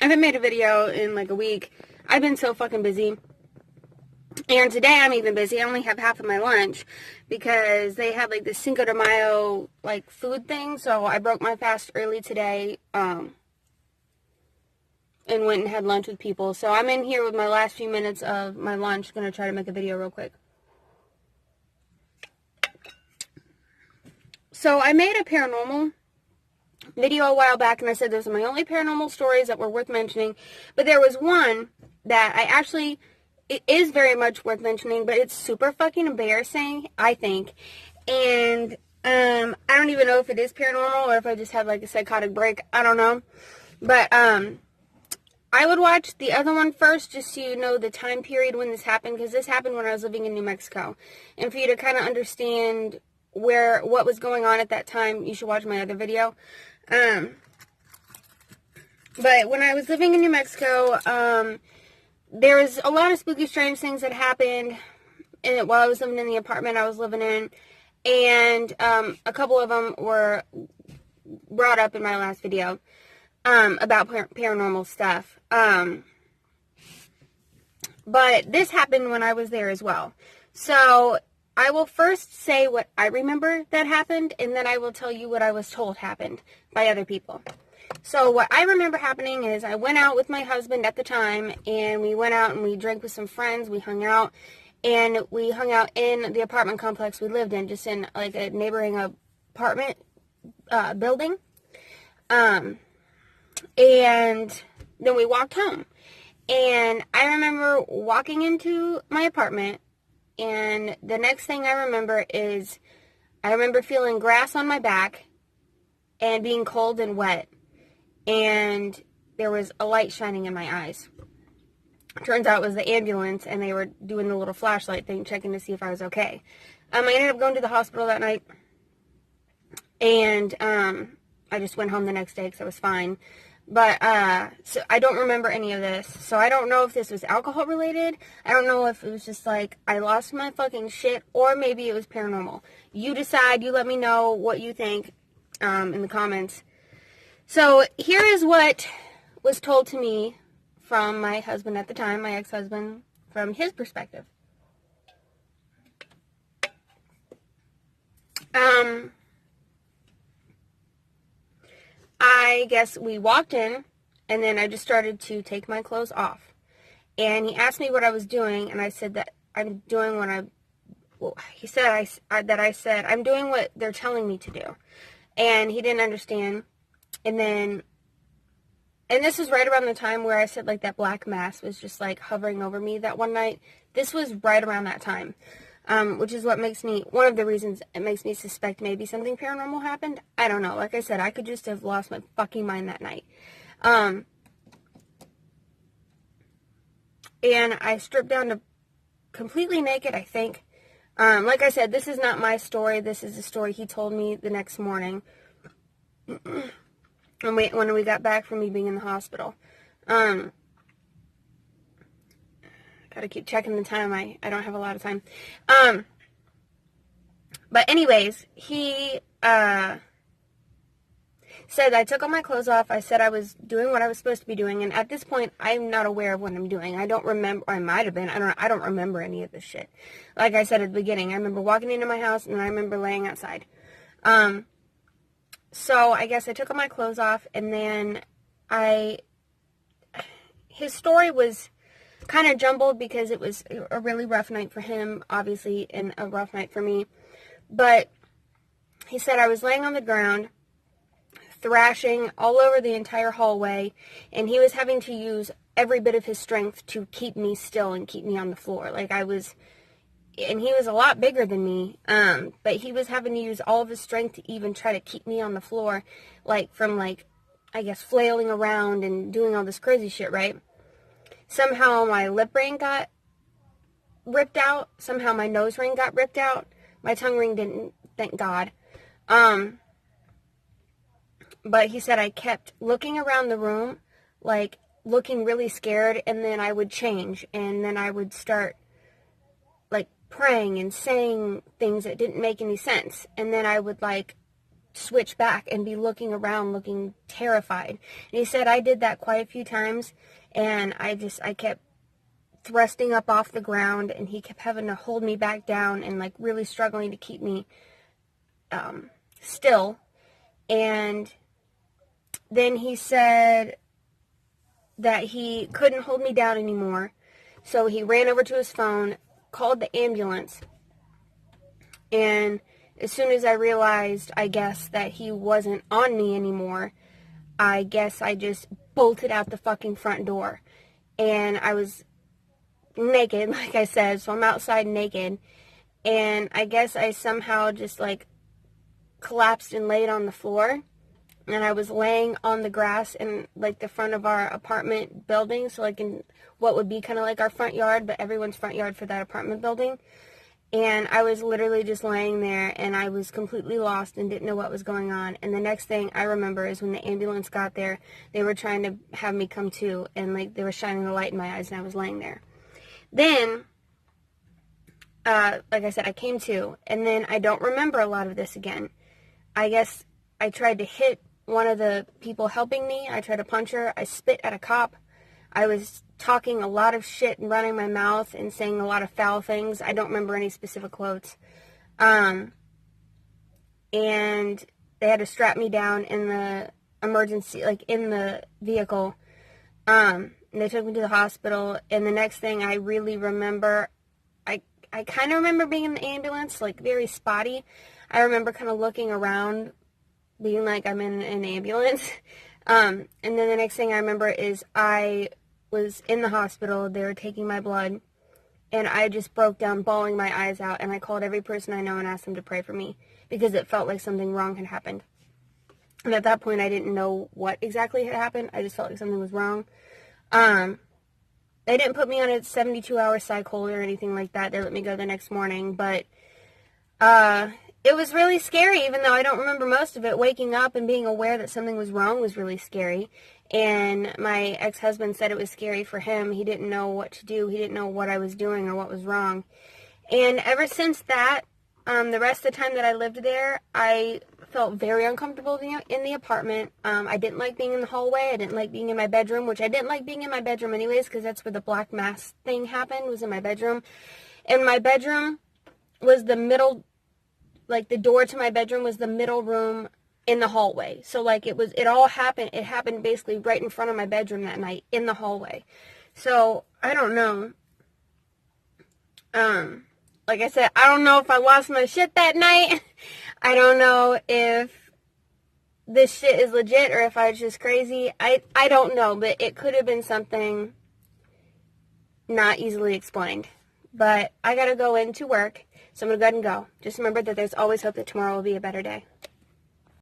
haven't made a video in like a week. I've been so fucking busy. And today I'm even busy. I only have half of my lunch because they had like this Cinco de Mayo like food thing. So I broke my fast early today and went and had lunch with people. So I'm in here with my last few minutes of my lunch. Going to try to make a video real quick. So I made a paranormal video a while back, and I said those are my only paranormal stories that were worth mentioning. But there was one that it is very much worth mentioning, but it's super fucking embarrassing, I think. And I don't even know if it is paranormal or if I just had like a psychotic break. I don't know. But I would watch the other one first just so you know the time period when this happened, because this happened when I was living in New Mexico. And for you to kind of understand what was going on at that time, you should watch my other video. But when I was living in New Mexico, there was a lot of spooky, strange things that happened while I was living in the apartment I was living in. And a couple of them were brought up in my last video about paranormal stuff. But this happened when I was there as well. So I will first say what I remember that happened, and then I will tell you what I was told happened by other people. So what I remember happening is I went out with my husband at the time, and we went out and we drank with some friends. We hung out, and we hung out in the apartment complex we lived in, just in like a neighboring apartment building. And then we walked home. And I remember walking into my apartment, and the next thing I remember is I remember feeling grass on my back and being cold and wet. And there was a light shining in my eyes. Turns out it was the ambulance, and they were doing the little flashlight thing, checking to see if I was okay. I ended up going to the hospital that night. And I just went home the next day because I was fine. But, so I don't remember any of this. So I don't know if this was alcohol related. I don't know if it was just like, I lost my fucking shit, or maybe it was paranormal. You decide, you let me know what you think, in the comments. So here is what was told to me from my husband at the time, my ex-husband, from his perspective. I guess we walked in, and then I just started to take my clothes off. And he asked me what I was doing, and I said that I'm doing what he said I said, I'm doing what they're telling me to do. And he didn't understand. And this was right around the time where I said, like, that black mass was just, like, hovering over me that one night. This was right around that time. Which is one of the reasons it makes me suspect maybe something paranormal happened. I don't know. Like I said, I could just have lost my fucking mind that night. And I stripped down to completely naked, I think. Like I said, this is not my story. This is a story he told me the next morning. when we got back from me being in the hospital. Gotta keep checking the time. I don't have a lot of time. But anyways, he said I took all my clothes off. I said I was doing what I was supposed to be doing, and at this point, I'm not aware of what I'm doing. I don't remember. I might have been. I don't remember any of this shit. Like I said at the beginning, I remember walking into my house, and I remember laying outside. So I guess I took all my clothes off, and then his story was kind of jumbled because it was a really rough night for him, obviously, and a rough night for me. But he said I was laying on the ground, thrashing all over the entire hallway, and he was having to use every bit of his strength to keep me still and keep me on the floor. And he was a lot bigger than me, but he was having to use all of his strength to even try to keep me on the floor, from I guess, flailing around and doing all this crazy shit, right? Somehow my lip ring got ripped out. Somehow my nose ring got ripped out. My tongue ring didn't, thank God. But he said I kept looking around the room, looking really scared, and then I would change, and then I would start, praying and saying things that didn't make any sense. And then I would, switch back and be looking around, looking terrified. And he said I did that quite a few times, and I kept thrusting up off the ground, and he kept having to hold me back down and like really struggling to keep me still. And then he said that he couldn't hold me down anymore, so he ran over to his phone, called the ambulance, and as soon as I realized, I guess, that he wasn't on me anymore, I guess I just bolted out the fucking front door. And I was naked, like I said, so I'm outside naked. And I guess I somehow just, like, collapsed and laid on the floor. And I was laying on the grass in, like, the front of our apartment building. So, like, in what would be kind of like our front yard, but everyone's front yard for that apartment building. And I was literally just laying there, and I was completely lost and didn't know what was going on. And the next thing I remember is when the ambulance got there, they were trying to have me come to, and like they were shining the light in my eyes, and I was laying there. Then, like I said, I came to, and then I don't remember a lot of this again. I guess I tried to hit one of the people helping me. I tried to punch her. I spit at a cop. I was talking a lot of shit and running my mouth and saying a lot of foul things. I don't remember any specific quotes. And they had to strap me down in the emergency, like in the vehicle. And they took me to the hospital. And the next thing I really remember, I kind of remember being in the ambulance, like very spotty. I remember kind of looking around, being like I'm in an ambulance. And then the next thing I remember is I was in the hospital. They were taking my blood, and I just broke down, bawling my eyes out, and I called every person I know and asked them to pray for me because it felt like something wrong had happened. And at that point, I didn't know what exactly had happened. I just felt like something was wrong. They didn't put me on a 72-hour psych hold or anything like that. They let me go the next morning, but it was really scary, even though I don't remember most of it. Waking up and being aware that something was wrong was really scary. And my ex-husband said it was scary for him. He didn't know what to do. He didn't know what I was doing or what was wrong. And ever since that, the rest of the time that I lived there, I felt very uncomfortable in the apartment. I didn't like being in the hallway. I didn't like being in my bedroom, which I didn't like being in my bedroom anyways, because that's where the black mass thing happened, was in my bedroom. And my bedroom was the middle, like the door to my bedroom was the middle room in the hallway. So like it happened basically right in front of my bedroom that night in the hallway. So I don't know. Like I said, I don't know if I lost my shit that night. I don't know if this shit is legit or if I was just crazy. I don't know, but it could have been something not easily explained. But I gotta go into work, so I'm gonna go ahead and go. Just remember that there's always hope that tomorrow will be a better day.